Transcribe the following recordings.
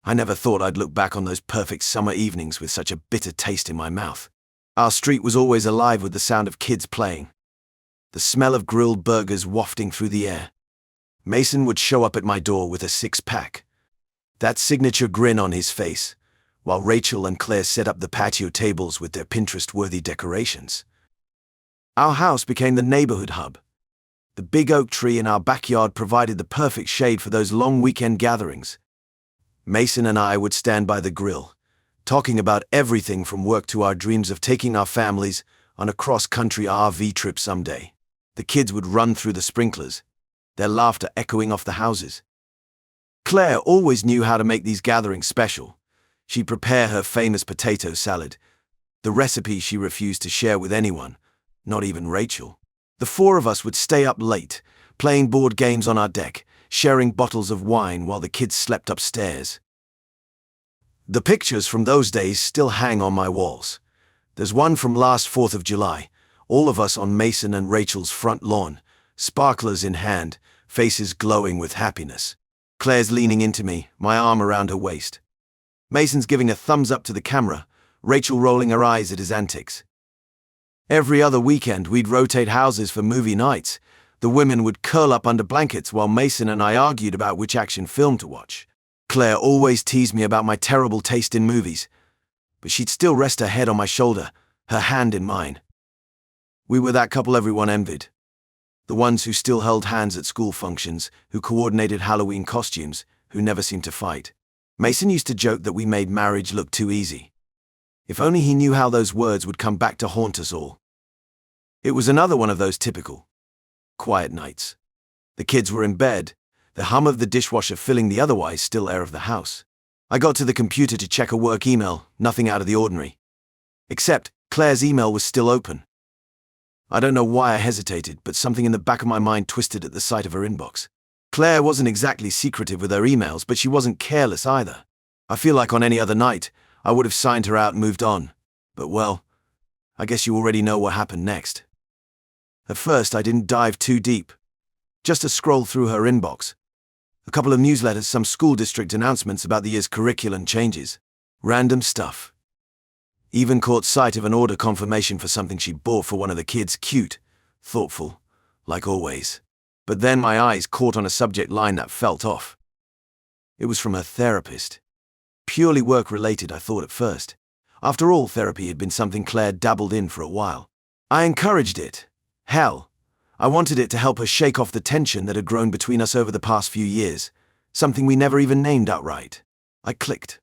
I never thought I'd look back on those perfect summer evenings with such a bitter taste in my mouth. Our street was always alive with the sound of kids playing, the smell of grilled burgers wafting through the air. Mason would show up at my door with a six-pack, that signature grin on his face, while Rachel and Claire set up the patio tables with their Pinterest-worthy decorations. Our house became the neighborhood hub. The big oak tree in our backyard provided the perfect shade for those long weekend gatherings. Mason and I would stand by the grill, talking about everything from work to our dreams of taking our families on a cross-country RV trip someday. The kids would run through the sprinklers, their laughter echoing off the houses. Claire always knew how to make these gatherings special. She'd prepare her famous potato salad, the recipe she refused to share with anyone, not even Rachel. The four of us would stay up late, playing board games on our deck, sharing bottles of wine while the kids slept upstairs. The pictures from those days still hang on my walls. There's one from last 4th of July, all of us on Mason and Rachel's front lawn, sparklers in hand, faces glowing with happiness. Claire's leaning into me, my arm around her waist. Mason's giving a thumbs up to the camera, Rachel rolling her eyes at his antics. Every other weekend we'd rotate houses for movie nights. The women would curl up under blankets while Mason and I argued about which action film to watch. Claire always teased me about my terrible taste in movies, but she'd still rest her head on my shoulder, her hand in mine. We were that couple everyone envied. The ones who still held hands at school functions, who coordinated Halloween costumes, who never seemed to fight. Mason used to joke that we made marriage look too easy. If only he knew how those words would come back to haunt us all. It was another one of those typical quiet nights. The kids were in bed, the hum of the dishwasher filling the otherwise still air of the house. I got to the computer to check a work email, nothing out of the ordinary. Except Claire's email was still open. I don't know why I hesitated, but something in the back of my mind twisted at the sight of her inbox. Claire wasn't exactly secretive with her emails, but she wasn't careless either. I feel like on any other night, I would have signed her out and moved on. But well, I guess you already know what happened next. At first, I didn't dive too deep. Just a scroll through her inbox. A couple of newsletters, some school district announcements about the year's curriculum changes. Random stuff. Even caught sight of an order confirmation for something she bought for one of the kids. Cute, thoughtful, like always. But then my eyes caught on a subject line that felt off. It was from her therapist. Purely work-related, I thought at first. After all, therapy had been something Claire dabbled in for a while. I encouraged it. Hell, I wanted it to help her shake off the tension that had grown between us over the past few years, something we never even named outright. I clicked.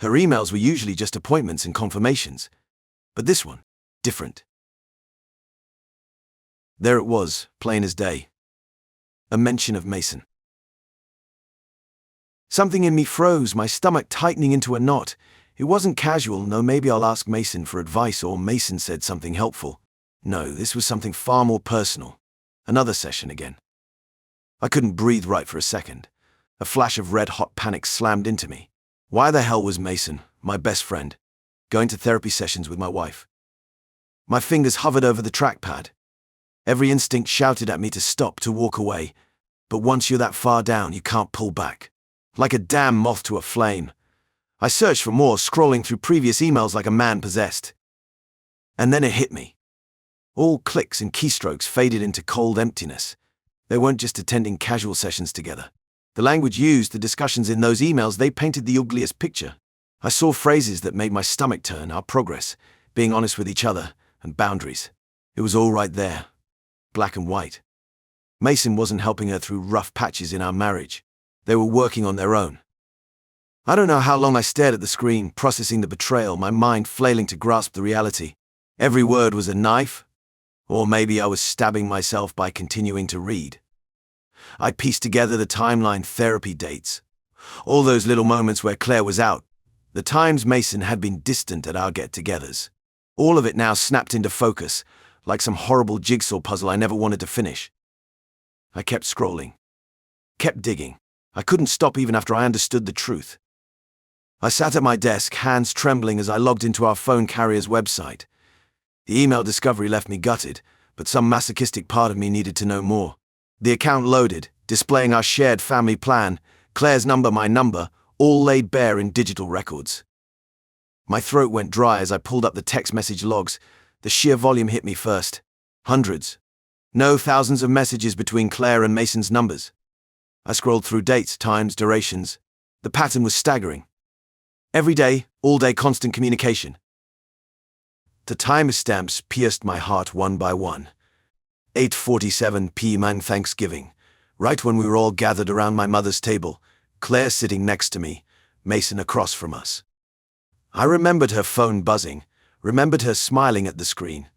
Her emails were usually just appointments and confirmations, but this one, different. There it was, plain as day. A mention of Mason. Something in me froze, my stomach tightening into a knot. It wasn't casual, no, maybe I'll ask Mason for advice or Mason said something helpful. No, this was something far more personal. Another session again. I couldn't breathe right for a second. A flash of red-hot panic slammed into me. Why the hell was Mason, my best friend, going to therapy sessions with my wife? My fingers hovered over the trackpad. Every instinct shouted at me to stop, to walk away. But once you're that far down, you can't pull back. Like a damn moth to a flame. I searched for more, scrolling through previous emails like a man possessed. And then it hit me. All clicks and keystrokes faded into cold emptiness. They weren't just attending casual sessions together. The language used, the discussions in those emails, they painted the ugliest picture. I saw phrases that made my stomach turn, our progress, being honest with each other, and boundaries. It was all right there. Black and white. Mason wasn't helping her through rough patches in our marriage. They were working on their own. I don't know how long I stared at the screen, processing the betrayal, my mind flailing to grasp the reality. Every word was a knife. Or maybe I was stabbing myself by continuing to read. I pieced together the timeline, therapy dates. All those little moments where Claire was out. The times Mason had been distant at our get-togethers. All of it now snapped into focus, like some horrible jigsaw puzzle I never wanted to finish. I kept scrolling. Kept digging. I couldn't stop even after I understood the truth. I sat at my desk, hands trembling as I logged into our phone carrier's website. The email discovery left me gutted, but some masochistic part of me needed to know more. The account loaded, displaying our shared family plan, Claire's number, my number, all laid bare in digital records. My throat went dry as I pulled up the text message logs. The sheer volume hit me first. Hundreds. No, thousands of messages between Claire and Mason's numbers. I scrolled through dates, times, durations. The pattern was staggering. Every day, all day constant communication. The timestamps pierced my heart one by one. 8:47 p.m. Thanksgiving. Right when we were all gathered around my mother's table, Claire sitting next to me, Mason across from us. I remembered her phone buzzing, remembered her smiling at the screen.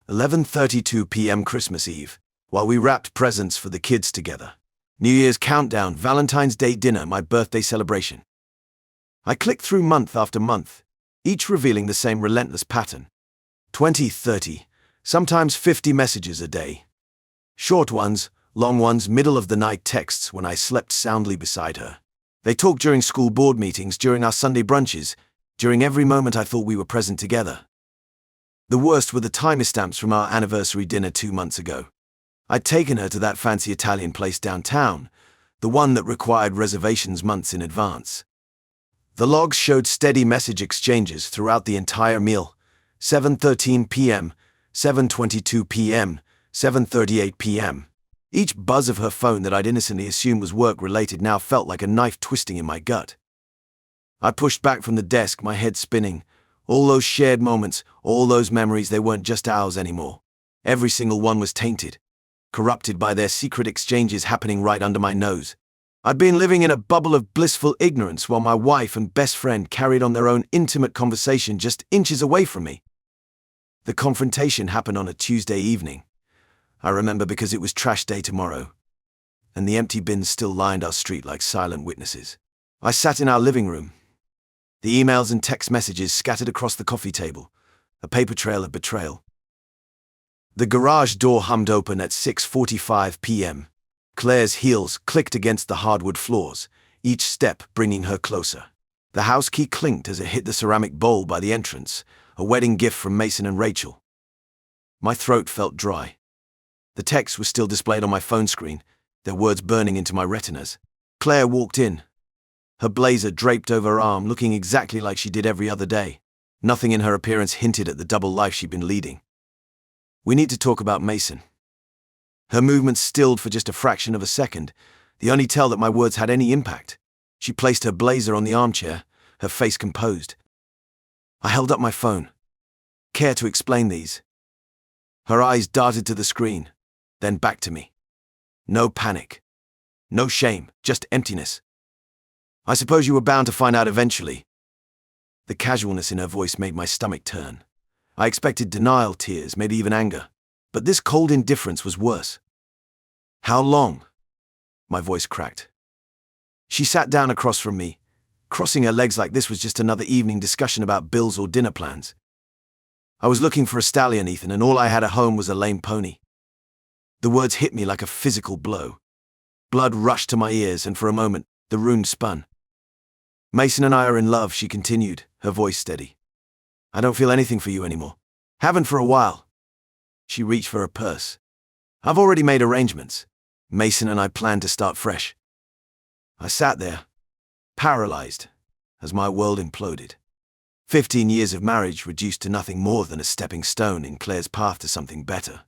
11:32 p.m. Christmas Eve, while we wrapped presents for the kids together. New Year's countdown, Valentine's Day dinner, my birthday celebration. I clicked through month after month, each revealing the same relentless pattern. 20, 30, sometimes 50 messages a day. Short ones, long ones, middle-of-the-night texts when I slept soundly beside her. They talked during school board meetings, during our Sunday brunches, during every moment I thought we were present together. The worst were the timestamps from our anniversary dinner 2 months ago. I'd taken her to that fancy Italian place downtown, the one that required reservations months in advance. The logs showed steady message exchanges throughout the entire meal. 7:13 p.m., 7:22 p.m., 7:38 p.m. Each buzz of her phone that I'd innocently assumed was work-related now felt like a knife twisting in my gut. I pushed back from the desk, my head spinning. All those shared moments, all those memories, they weren't just ours anymore. Every single one was tainted, corrupted by their secret exchanges happening right under my nose. I'd been living in a bubble of blissful ignorance while my wife and best friend carried on their own intimate conversation just inches away from me. The confrontation happened on a Tuesday evening. I remember because it was trash day tomorrow, and the empty bins still lined our street like silent witnesses. I sat in our living room, the emails and text messages scattered across the coffee table, a paper trail of betrayal. The garage door hummed open at 6:45 p.m. Claire's heels clicked against the hardwood floors, each step bringing her closer. The house key clinked as it hit the ceramic bowl by the entrance, a wedding gift from Mason and Rachel. My throat felt dry. The text was still displayed on my phone screen, their words burning into my retinas. Claire walked in, her blazer draped over her arm, looking exactly like she did every other day. Nothing in her appearance hinted at the double life she'd been leading. "We need to talk about Mason." Her movements stilled for just a fraction of a second, the only tell that my words had any impact. She placed her blazer on the armchair, her face composed. I held up my phone. "Care to explain these?" Her eyes darted to the screen, then back to me. No panic. No shame, just emptiness. "I suppose you were bound to find out eventually." The casualness in her voice made my stomach turn. I expected denial, tears, maybe even anger. But this cold indifference was worse. "How long?" My voice cracked. She sat down across from me, crossing her legs like this was just another evening discussion about bills or dinner plans. "I was looking for a stallion, Ethan, and all I had at home was a lame pony." The words hit me like a physical blow. Blood rushed to my ears, and for a moment, the room spun. "Mason and I are in love," she continued, her voice steady. "I don't feel anything for you anymore. Haven't for a while." She reached for her purse. "I've already made arrangements. Mason and I plan to start fresh." I sat there, paralyzed, as my world imploded. 15 years of marriage reduced to nothing more than a stepping stone in Claire's path to something better.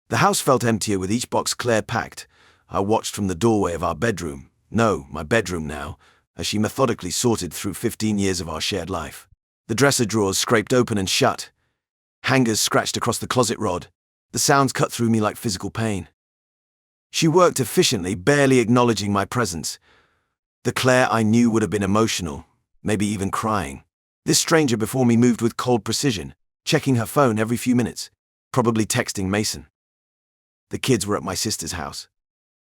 The house felt emptier with each box Claire packed. I watched from the doorway of our bedroom, no, my bedroom now, as she methodically sorted through 15 years of our shared life. The dresser drawers scraped open and shut. Hangers scratched across the closet rod. The sounds cut through me like physical pain. She worked efficiently, barely acknowledging my presence. The Claire I knew would have been emotional, maybe even crying. This stranger before me moved with cold precision, checking her phone every few minutes, probably texting Mason. The kids were at my sister's house.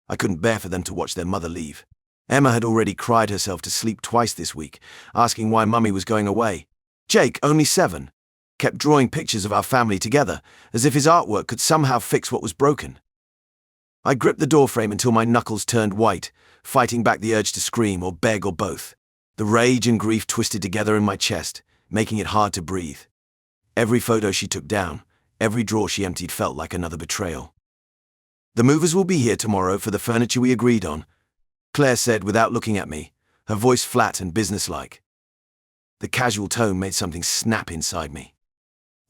I couldn't bear for them to watch their mother leave. Emma had already cried herself to sleep twice this week, asking why Mummy was going away. Jake, only 7, kept drawing pictures of our family together, as if his artwork could somehow fix what was broken. I gripped the doorframe until my knuckles turned white, fighting back the urge to scream or beg or both. The rage and grief twisted together in my chest, making it hard to breathe. Every photo she took down, every drawer she emptied felt like another betrayal. "The movers will be here tomorrow for the furniture we agreed on," Claire said without looking at me, her voice flat and businesslike. The casual tone made something snap inside me.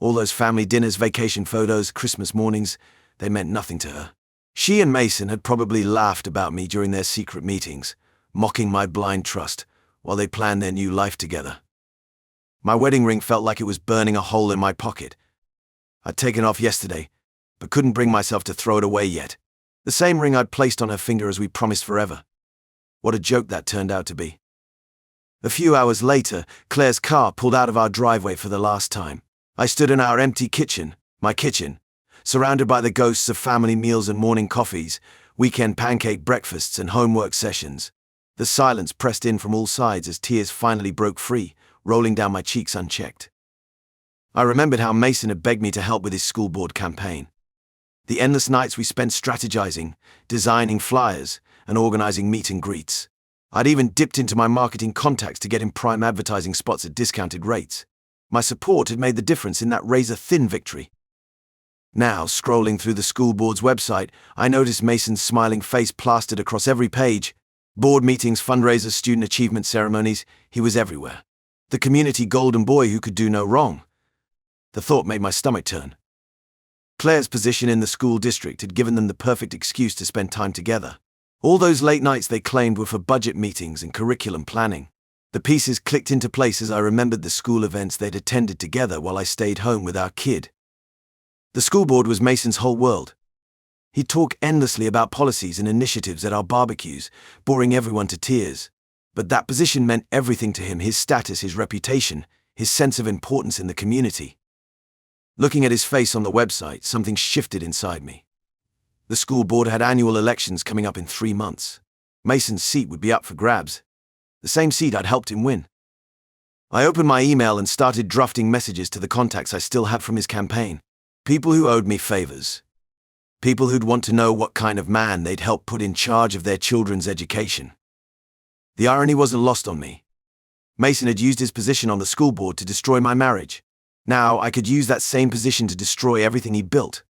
All those family dinners, vacation photos, Christmas mornings, they meant nothing to her. She and Mason had probably laughed about me during their secret meetings, mocking my blind trust while they planned their new life together. My wedding ring felt like it was burning a hole in my pocket. I'd taken it off yesterday, but couldn't bring myself to throw it away yet. The same ring I'd placed on her finger as we promised forever. What a joke that turned out to be. A few hours later, Claire's car pulled out of our driveway for the last time. I stood in our empty kitchen, my kitchen, surrounded by the ghosts of family meals and morning coffees, weekend pancake breakfasts and homework sessions. The silence pressed in from all sides as tears finally broke free, rolling down my cheeks unchecked. I remembered how Mason had begged me to help with his school board campaign. The endless nights we spent strategizing, designing flyers, and organizing meet and greets. I'd even dipped into my marketing contacts to get him prime advertising spots at discounted rates. My support had made the difference in that razor-thin victory. Now, scrolling through the school board's website, I noticed Mason's smiling face plastered across every page. Board meetings, fundraisers, student achievement ceremonies, he was everywhere. The community golden boy who could do no wrong. The thought made my stomach turn. Claire's position in the school district had given them the perfect excuse to spend time together. All those late nights they claimed were for budget meetings and curriculum planning. The pieces clicked into place as I remembered the school events they'd attended together while I stayed home with our kid. The school board was Mason's whole world. He'd talk endlessly about policies and initiatives at our barbecues, boring everyone to tears. But that position meant everything to him, his status, his reputation, his sense of importance in the community. Looking at his face on the website, something shifted inside me. The school board had annual elections coming up in 3 months. Mason's seat would be up for grabs. The same seat I'd helped him win. I opened my email and started drafting messages to the contacts I still had from his campaign. People who owed me favors. People who'd want to know what kind of man they'd help put in charge of their children's education. The irony wasn't lost on me. Mason had used his position on the school board to destroy my marriage. Now I could use that same position to destroy everything he'd built.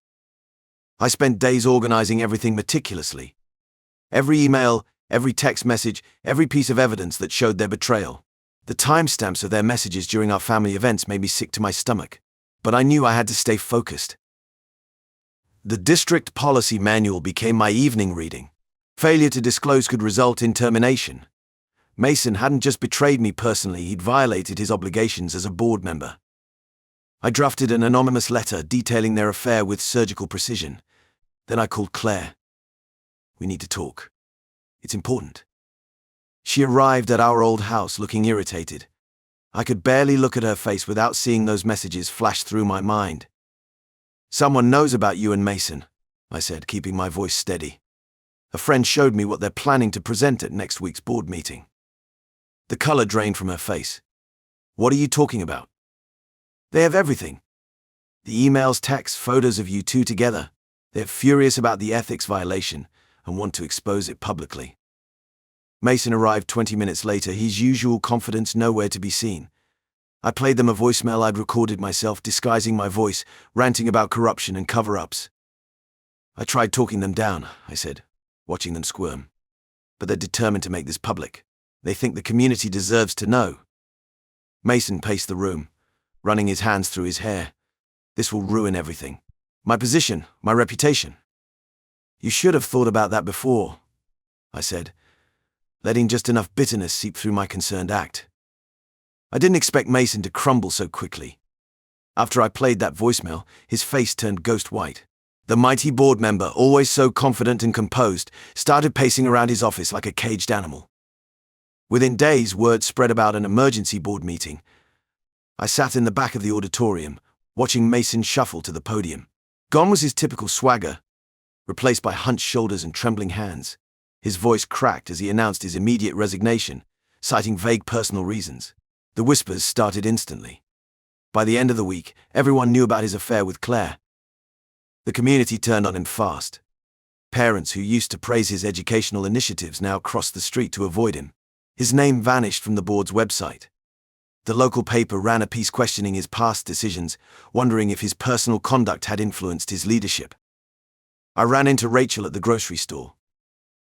I spent days organizing everything meticulously. Every email, every text message, every piece of evidence that showed their betrayal. The timestamps of their messages during our family events made me sick to my stomach. But I knew I had to stay focused. The district policy manual became my evening reading. Failure to disclose could result in termination. Mason hadn't just betrayed me personally, he'd violated his obligations as a board member. I drafted an anonymous letter detailing their affair with surgical precision. Then I called Claire. We need to talk. It's important. She arrived at our old house looking irritated. I could barely look at her face without seeing those messages flash through my mind. Someone knows about you and Mason, I said, keeping my voice steady. A friend showed me what they're planning to present at next week's board meeting. The color drained from her face. What are you talking about? They have everything. The emails, texts, photos of you two together. They're furious about the ethics violation and want to expose it publicly. Mason arrived 20 minutes later, his usual confidence nowhere to be seen. I played them a voicemail I'd recorded myself, disguising my voice, ranting about corruption and cover-ups. I tried talking them down, I said, watching them squirm. But they're determined to make this public. They think the community deserves to know. Mason paced the room, running his hands through his hair. This will ruin everything. My position, my reputation. You should have thought about that before, I said, letting just enough bitterness seep through my concerned act. I didn't expect Mason to crumble so quickly. After I played that voicemail, his face turned ghost white. The mighty board member, always so confident and composed, started pacing around his office like a caged animal. Within days, word spread about an emergency board meeting. I sat in the back of the auditorium, watching Mason shuffle to the podium. Gone was his typical swagger, replaced by hunched shoulders and trembling hands. His voice cracked as he announced his immediate resignation, citing vague personal reasons. The whispers started instantly. By the end of the week, everyone knew about his affair with Claire. The community turned on him fast. Parents who used to praise his educational initiatives now crossed the street to avoid him. His name vanished from the board's website. The local paper ran a piece questioning his past decisions, wondering if his personal conduct had influenced his leadership. I ran into Rachel at the grocery store.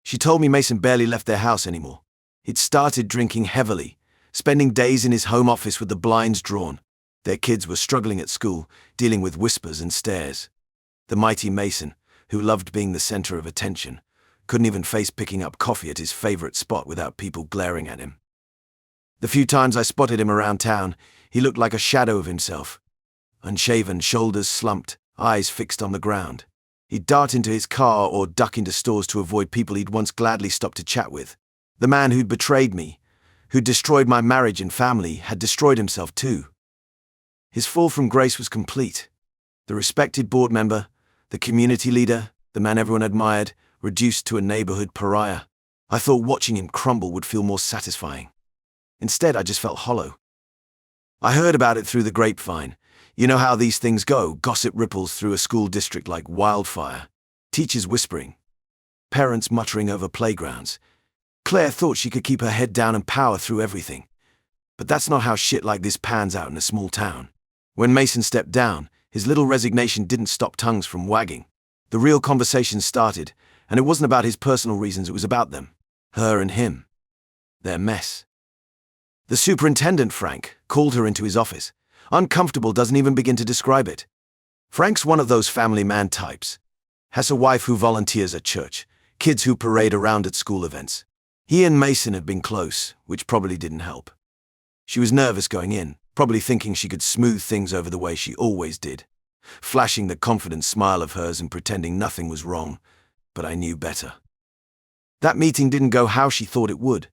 She told me Mason barely left their house anymore. He'd started drinking heavily, spending days in his home office with the blinds drawn. Their kids were struggling at school, dealing with whispers and stares. The mighty Mason, who loved being the center of attention, couldn't even face picking up coffee at his favorite spot without people glaring at him. The few times I spotted him around town, he looked like a shadow of himself. Unshaven, shoulders slumped, eyes fixed on the ground. He'd dart into his car or duck into stores to avoid people he'd once gladly stopped to chat with. The man who'd betrayed me, who'd destroyed my marriage and family, had destroyed himself too. His fall from grace was complete. The respected board member, the community leader, the man everyone admired, reduced to a neighborhood pariah. I thought watching him crumble would feel more satisfying. Instead, I just felt hollow. I heard about it through the grapevine. You know how these things go, gossip ripples through a school district like wildfire. Teachers whispering. Parents muttering over playgrounds. Claire thought she could keep her head down and power through everything. But that's not how shit like this pans out in a small town. When Mason stepped down, his little resignation didn't stop tongues from wagging. The real conversation started, and it wasn't about his personal reasons, it was about them. Her and him. Their mess. The superintendent, Frank, called her into his office. Uncomfortable doesn't even begin to describe it. Frank's one of those family man types. Has a wife who volunteers at church, kids who parade around at school events. He and Mason had been close, which probably didn't help. She was nervous going in, probably thinking she could smooth things over the way she always did, flashing the confident smile of hers and pretending nothing was wrong, but I knew better. That meeting didn't go how she thought it would.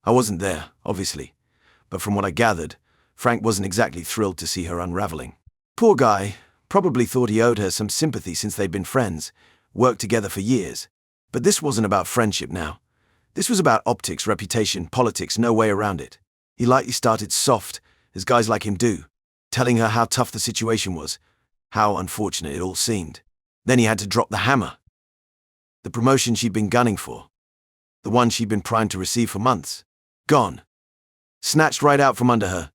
I wasn't there, obviously, but from what I gathered, Frank wasn't exactly thrilled to see her unraveling. Poor guy, probably thought he owed her some sympathy since they'd been friends, worked together for years. But this wasn't about friendship now. This was about optics, reputation, politics, no way around it. He lightly started soft, as guys like him do, telling her how tough the situation was, how unfortunate it all seemed. Then he had to drop the hammer. The promotion she'd been gunning for. The one she'd been primed to receive for months. Gone. Snatched right out from under her.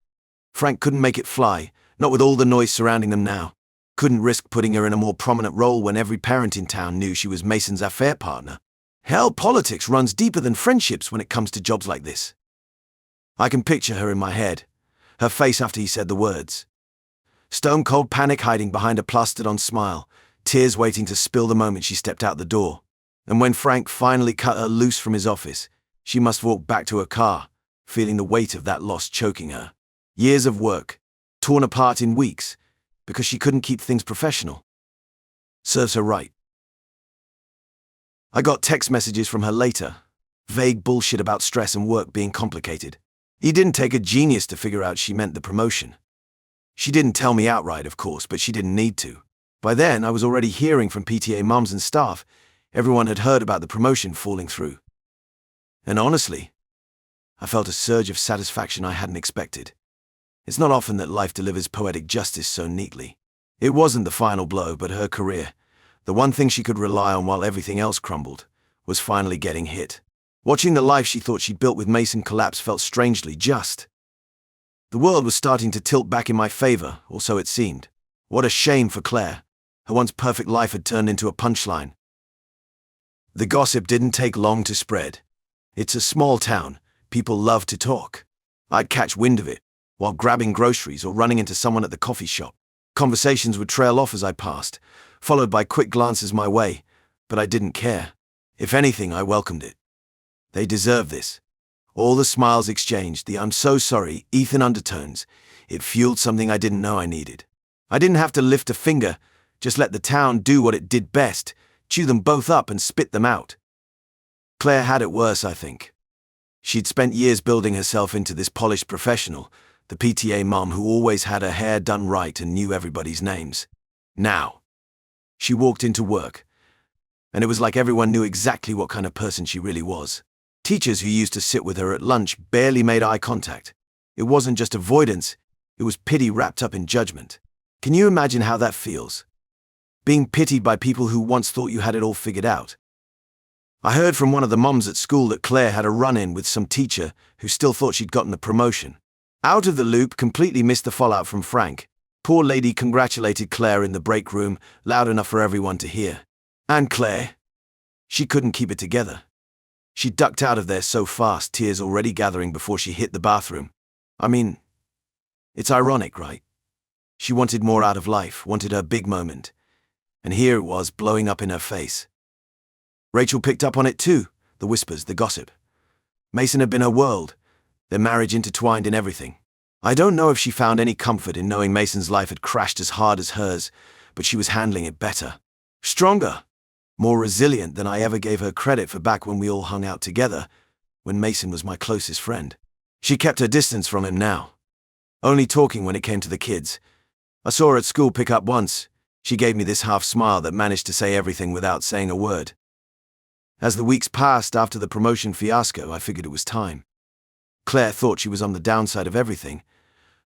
Frank couldn't make it fly, not with all the noise surrounding them now. Couldn't risk putting her in a more prominent role when every parent in town knew she was Mason's affair partner. Hell, politics runs deeper than friendships when it comes to jobs like this. I can picture her in my head, her face after he said the words. Stone-cold panic hiding behind a plastered-on smile, tears waiting to spill the moment she stepped out the door. And when Frank finally cut her loose from his office, she must walk back to her car, feeling the weight of that loss choking her. Years of work, torn apart in weeks, because she couldn't keep things professional. Serves her right. I got text messages from her later, vague bullshit about stress and work being complicated. It didn't take a genius to figure out she meant the promotion. She didn't tell me outright, of course, but she didn't need to. By then, I was already hearing from PTA mums and staff. Everyone had heard about the promotion falling through. And honestly, I felt a surge of satisfaction I hadn't expected. It's not often that life delivers poetic justice so neatly. It wasn't the final blow, but her career, the one thing she could rely on while everything else crumbled, was finally getting hit. Watching the life she thought she'd built with Mason collapse felt strangely just. The world was starting to tilt back in my favor, or so it seemed. What a shame for Claire. Her once perfect life had turned into a punchline. The gossip didn't take long to spread. It's a small town. People love to talk. I'd catch wind of it while grabbing groceries or running into someone at the coffee shop. Conversations would trail off as I passed, followed by quick glances my way, but I didn't care. If anything, I welcomed it. They deserve this. All the smiles exchanged, the "I'm so sorry" Ethan undertones, it fueled something I didn't know I needed. I didn't have to lift a finger, just let the town do what it did best, chew them both up and spit them out. Claire had it worse, I think. She'd spent years building herself into this polished professional, the PTA mom who always had her hair done right and knew everybody's names. Now, she walked into work, and it was like everyone knew exactly what kind of person she really was. Teachers who used to sit with her at lunch barely made eye contact. It wasn't just avoidance, it was pity wrapped up in judgment. Can you imagine how that feels? Being pitied by people who once thought you had it all figured out. I heard from one of the moms at school that Claire had a run-in with some teacher who still thought she'd gotten the promotion. Out of the loop, completely missed the fallout from Frank. Poor lady congratulated Claire in the break room, loud enough for everyone to hear. And Claire, she couldn't keep it together. She ducked out of there so fast, tears already gathering before she hit the bathroom. I mean, it's ironic, right? She wanted more out of life, wanted her big moment. And here it was, blowing up in her face. Rachel picked up on it too, the whispers, the gossip. Mason had been her world, their marriage intertwined in everything. I don't know if she found any comfort in knowing Mason's life had crashed as hard as hers, but she was handling it better. Stronger, more resilient than I ever gave her credit for back when we all hung out together, when Mason was my closest friend. She kept her distance from him now, only talking when it came to the kids. I saw her at school pick up once. She gave me this half smile that managed to say everything without saying a word. As the weeks passed after the promotion fiasco, I figured it was time. Claire thought she was on the downside of everything,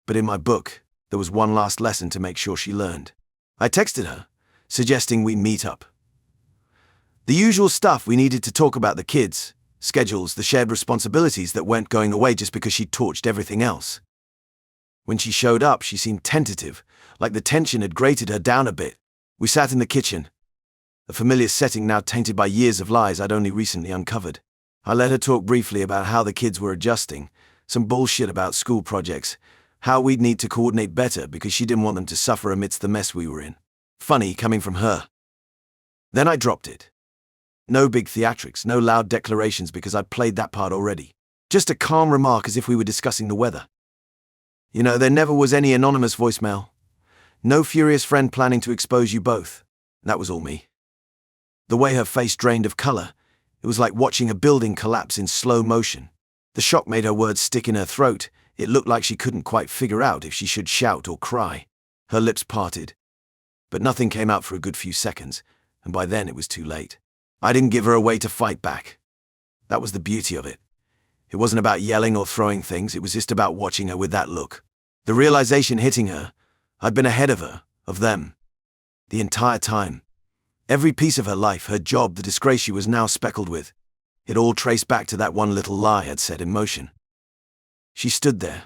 but in my book, there was one last lesson to make sure she learned. I texted her, suggesting we meet up. The usual stuff we needed to talk about: the kids, schedules, the shared responsibilities that weren't going away just because she torched everything else. When she showed up, she seemed tentative, like the tension had grated her down a bit. We sat in the kitchen, a familiar setting now tainted by years of lies I'd only recently uncovered. I let her talk briefly about how the kids were adjusting, some bullshit about school projects, how we'd need to coordinate better because she didn't want them to suffer amidst the mess we were in. Funny coming from her. Then I dropped it. No big theatrics, no loud declarations because I'd played that part already. Just a calm remark as if we were discussing the weather. You know, there never was any anonymous voicemail. No furious friend planning to expose you both. That was all me. The way her face drained of color, it was like watching a building collapse in slow motion. The shock made her words stick in her throat. It looked like she couldn't quite figure out if she should shout or cry. Her lips parted. But nothing came out for a good few seconds, and by then it was too late. I didn't give her a way to fight back. That was the beauty of it. It wasn't about yelling or throwing things, it was just about watching her with that look. The realization hitting her, I'd been ahead of her, of them. The entire time. Every piece of her life, her job, the disgrace she was now speckled with. It all traced back to that one little lie I'd set in motion. She stood there,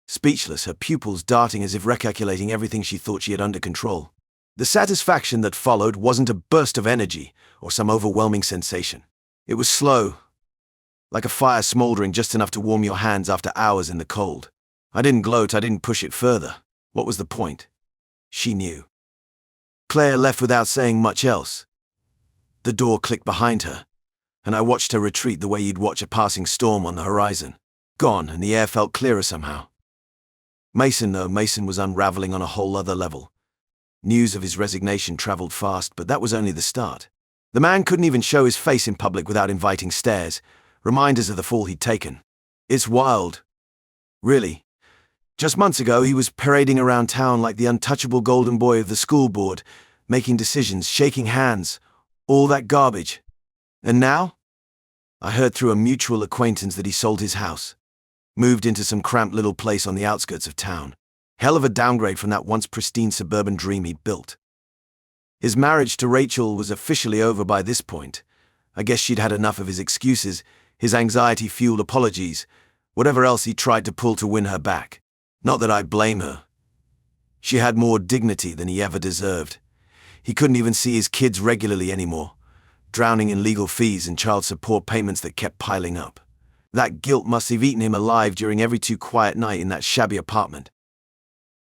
speechless, her pupils darting as if recalculating everything she thought she had under control. The satisfaction that followed wasn't a burst of energy or some overwhelming sensation. It was slow, like a fire smoldering just enough to warm your hands after hours in the cold. I didn't gloat, I didn't push it further. What was the point? She knew. Claire left without saying much else. The door clicked behind her, and I watched her retreat the way you'd watch a passing storm on the horizon. Gone, and the air felt clearer somehow. Mason was unraveling on a whole other level. News of his resignation traveled fast, but that was only the start. The man couldn't even show his face in public without inviting stares, reminders of the fall he'd taken. It's wild. Really. Just months ago, he was parading around town like the untouchable golden boy of the school board, making decisions, shaking hands, all that garbage. And now? I heard through a mutual acquaintance that he sold his house, moved into some cramped little place on the outskirts of town. Hell of a downgrade from that once pristine suburban dream he'd built. His marriage to Rachel was officially over by this point. I guess she'd had enough of his excuses, his anxiety-fueled apologies, whatever else he tried to pull to win her back. Not that I blame her. She had more dignity than he ever deserved. He couldn't even see his kids regularly anymore, drowning in legal fees and child support payments that kept piling up. That guilt must have eaten him alive during every too quiet night in that shabby apartment.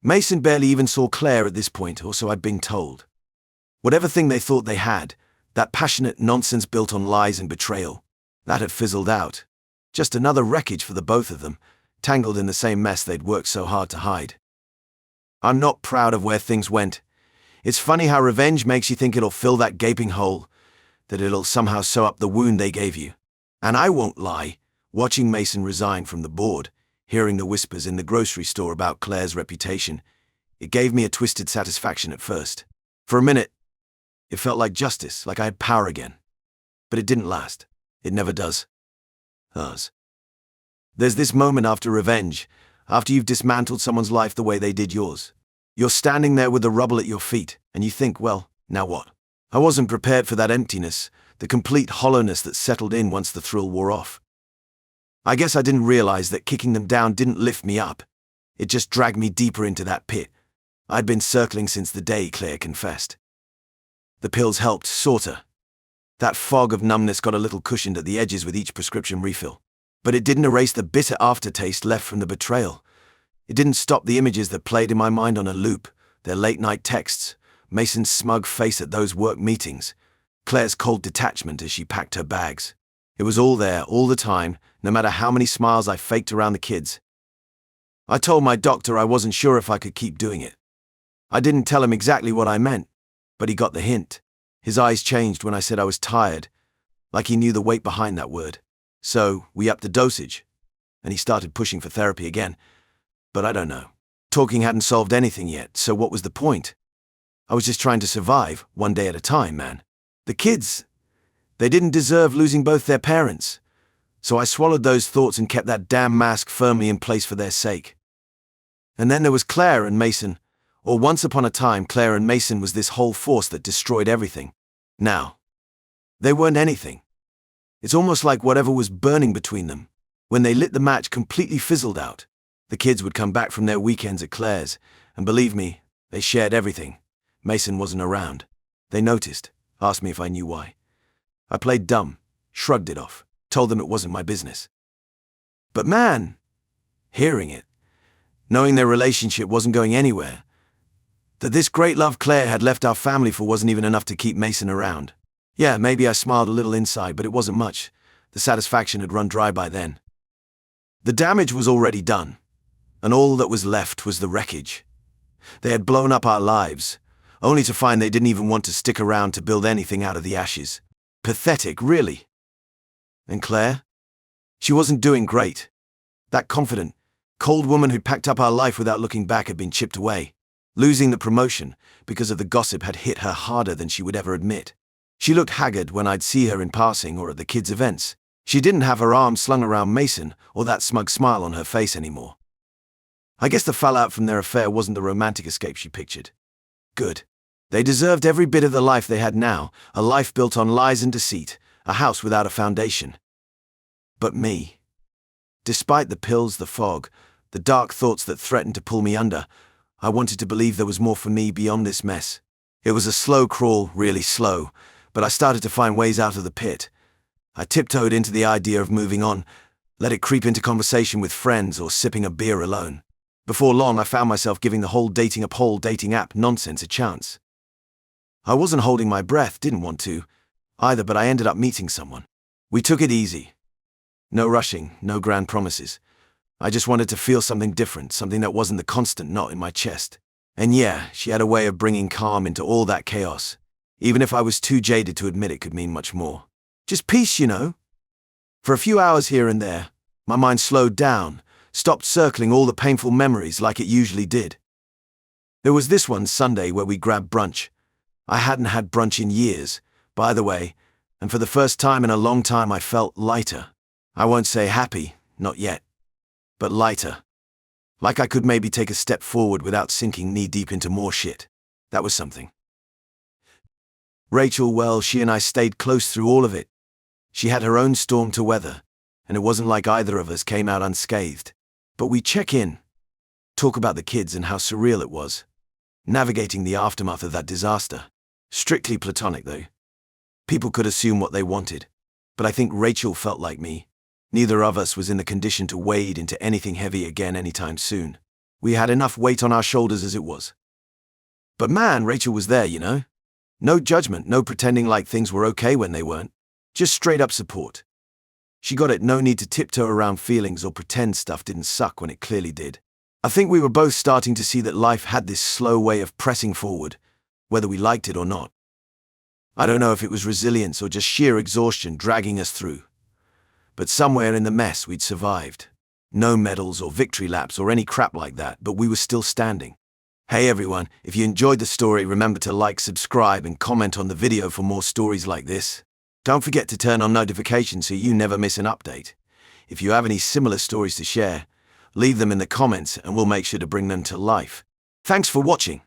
Mason barely even saw Claire at this point, or so I'd been told. Whatever thing they thought they had, that passionate nonsense built on lies and betrayal, that had fizzled out. Just another wreckage for the both of them, tangled in the same mess they'd worked so hard to hide. I'm not proud of where things went. It's funny how revenge makes you think it'll fill that gaping hole, that it'll somehow sew up the wound they gave you. And I won't lie, watching Mason resign from the board, hearing the whispers in the grocery store about Claire's reputation, it gave me a twisted satisfaction at first. For a minute, it felt like justice, like I had power again. But it didn't last. It never does. Ours. There's this moment after revenge, after you've dismantled someone's life the way they did yours. You're standing there with the rubble at your feet, and you think, well, now what? I wasn't prepared for that emptiness, the complete hollowness that settled in once the thrill wore off. I guess I didn't realize that kicking them down didn't lift me up. It just dragged me deeper into that pit. I'd been circling since the day Claire confessed. The pills helped, sorta. That fog of numbness got a little cushioned at the edges with each prescription refill. But it didn't erase the bitter aftertaste left from the betrayal. It didn't stop the images that played in my mind on a loop, their late-night texts, Mason's smug face at those work meetings, Claire's cold detachment as she packed her bags. It was all there, all the time, no matter how many smiles I faked around the kids. I told my doctor I wasn't sure if I could keep doing it. I didn't tell him exactly what I meant, but he got the hint. His eyes changed when I said I was tired, like he knew the weight behind that word. So, we upped the dosage, and he started pushing for therapy again. But I don't know. Talking hadn't solved anything yet, so what was the point? I was just trying to survive, one day at a time, man. The kids, they didn't deserve losing both their parents. So I swallowed those thoughts and kept that damn mask firmly in place for their sake. And then there was Claire and Mason. Or once upon a time, Claire and Mason was this whole force that destroyed everything. Now, they weren't anything. It's almost like whatever was burning between them, when they lit the match, completely fizzled out. The kids would come back from their weekends at Claire's, and believe me, they shared everything. Mason wasn't around. They noticed, asked me if I knew why. I played dumb, shrugged it off, told them it wasn't my business. But man, hearing it, knowing their relationship wasn't going anywhere, that this great love Claire had left our family for wasn't even enough to keep Mason around. Yeah, maybe I smiled a little inside, but it wasn't much. The satisfaction had run dry by then. The damage was already done, and all that was left was the wreckage. They had blown up our lives, only to find they didn't even want to stick around to build anything out of the ashes. Pathetic, really. And Claire? She wasn't doing great. That confident, cold woman who'd packed up our life without looking back had been chipped away. Losing the promotion, because of the gossip, had hit her harder than she would ever admit. She looked haggard when I'd see her in passing or at the kids' events. She didn't have her arm slung around Mason or that smug smile on her face anymore. I guess the fallout from their affair wasn't the romantic escape she pictured. Good. They deserved every bit of the life they had now, a life built on lies and deceit, a house without a foundation. But me. Despite the pills, the fog, the dark thoughts that threatened to pull me under, I wanted to believe there was more for me beyond this mess. It was a slow crawl, really slow, but I started to find ways out of the pit. I tiptoed into the idea of moving on, let it creep into conversation with friends or sipping a beer alone. Before long, I found myself giving the whole dating app nonsense a chance. I wasn't holding my breath, didn't want to, either, but I ended up meeting someone. We took it easy. No rushing, no grand promises. I just wanted to feel something different, something that wasn't the constant knot in my chest. And yeah, she had a way of bringing calm into all that chaos, even if I was too jaded to admit it could mean much more. Just peace, you know? For a few hours here and there, my mind slowed down, stopped circling all the painful memories like it usually did. There was this one Sunday where we grabbed brunch. I hadn't had brunch in years, by the way, and for the first time in a long time I felt lighter. I won't say happy, not yet, but lighter. Like I could maybe take a step forward without sinking knee-deep into more shit. That was something. Rachel, well, she and I stayed close through all of it. She had her own storm to weather, and it wasn't like either of us came out unscathed. But we check in, talk about the kids and how surreal it was, navigating the aftermath of that disaster. Strictly platonic, though. People could assume what they wanted, but I think Rachel felt like me. Neither of us was in the condition to wade into anything heavy again anytime soon. We had enough weight on our shoulders as it was. But man, Rachel was there, you know? No judgment, no pretending like things were okay when they weren't. Just straight up support. She got it, no need to tiptoe around feelings or pretend stuff didn't suck when it clearly did. I think we were both starting to see that life had this slow way of pressing forward, whether we liked it or not. I don't know if it was resilience or just sheer exhaustion dragging us through. But somewhere in the mess we'd survived. No medals or victory laps or any crap like that, but we were still standing. Hey everyone, if you enjoyed the story, remember to like, subscribe, and comment on the video for more stories like this. Don't forget to turn on notifications so you never miss an update. If you have any similar stories to share, leave them in the comments and we'll make sure to bring them to life. Thanks for watching.